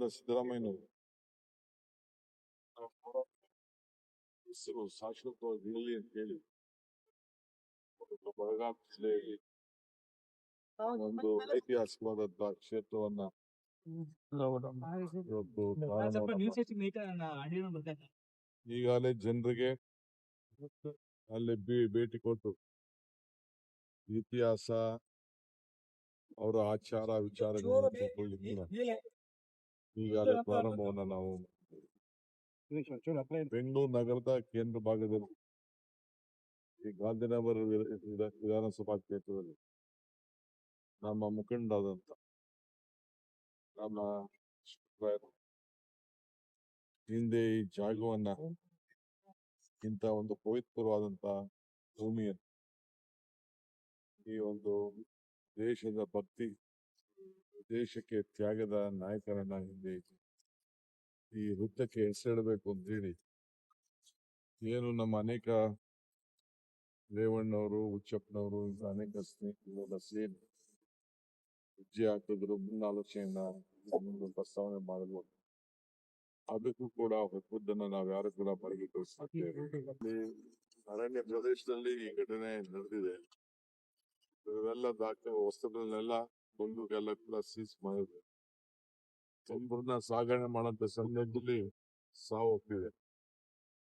ಸಿದ್ದರಾಮಯ್ಯನವರು ಹೆಸರು ಶಾಶ್ವತವಾಗಿ ಇರಲಿ ಅಂತ ಹೇಳಿ ಬೆಳಗಾವಿ ಜಿಲ್ಲೆಯಲ್ಲಿ ಒಂದು ಐತಿಹಾಸಿಕವಾದಂತಹ ಕ್ಷೇತ್ರವನ್ನ ಇವತ್ತು ಈಗಾಗಲೇ ಜನರಿಗೆ ಅಲ್ಲಿ ಭೇಟಿ ಕೊಟ್ಟು ಇತಿಹಾಸ ಅವರ ಆಚಾರ ವಿಚಾರಗಳನ್ನು ತಿಳ್ಕೊಳ್ಳಿಕ್ಕೆ ಈಗಾಗಲೇ ಪ್ರಾರಂಭವನ್ನ ನಾವು ಬೆಂಗಳೂರು ನಗರದ ಕೇಂದ್ರ ಭಾಗದಲ್ಲಿ ಈ ಗಾಂಧಿನಗರ ವಿಧಾನಸಭಾ ಕ್ಷೇತ್ರದಲ್ಲಿ ನಮ್ಮ ಮುಖಂಡರಾದಂತ ನಮ್ಮ ಹಿಂದೆ ಈ ಜಾಗವನ್ನ ಇಂಥ ಒಂದು ಪವಿತ್ರವಾದಂತ ಭೂಮಿಯನ್ನು ಈ ಒಂದು ದೇಶದ ಭಕ್ತಿ ದೇಶಕ್ಕೆ ತ್ಯಾಗದ ನಾಯಕರನ್ನ ಹಿಂದೆ ಈ ವೃತ್ತಕ್ಕೆ ಹೆಸರಿಡಬೇಕು ಅಂತ ಹೇಳಿ ಏನು ನಮ್ಮ ಅನೇಕ ರೇವಣ್ಣವರು ಹುಚ್ಚಪ್ಪನವರು ಇಂಥ ಅನೇಕ ಸ್ನೇಹಿತರೆಲ್ಲ ಸೇರಿ ಹೆಜ್ಜೆ ಹಾಕಿದ್ರು ಮುನ್ನಾಲೋಚನೆಯನ್ನ ಪ್ರಸ್ತಾವನೆ ಮಾಡಲು ಅದಕ್ಕೂ ಕೂಡ ಒಪ್ಪುದನ್ನ ನಾವ್ಯಾರು ಕೂಡ ಪರಿಗಣಿಸ್ತೇವೆ. ಅರಣ್ಯ ಪ್ರದೇಶದಲ್ಲಿ ಈ ಘಟನೆ ನಡೆದಿದೆ. ಇವೆಲ್ಲ ವಸ್ತುಗಳನ್ನೆಲ್ಲ ಬಂದೂಕೆಲ್ಲ ಕೂಡ ಸೀಸ್ ಮಾಡಿದೆ. ಒಬ್ಬರನ್ನ ಸಾಗಣೆ ಮಾಡಂತ ಸಂದರ್ಭದಲ್ಲಿ ಸಾವು ಒಪ್ಪಿದೆ.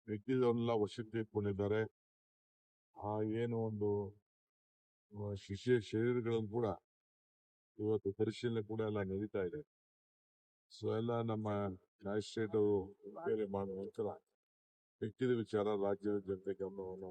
ವ್ಯಕ್ತಿಗಳನ್ನೆಲ್ಲ ವಶಕ್ಕೆ ಇಟ್ಕೊಂಡಿದ್ದಾರೆ. ಆ ಏನು ಒಂದು ಶರೀರಗಳನ್ನು ಕೂಡ ಇವತ್ತು ಪರಿಶೀಲನೆ ಕೂಡ ಎಲ್ಲ ನಡೀತಾ ಇದೆ. ಸೊ ಎಲ್ಲ ನಮ್ಮ ಮ್ಯಾಜಿಸ್ಟ್ರೇಟ್ ಬೇರೆ ಮಾಡುವ ನಂತರ ವ್ಯಕ್ತಿಯ ವಿಚಾರ ರಾಜ್ಯದ ಜನತೆ ಗಮನವನ್ನು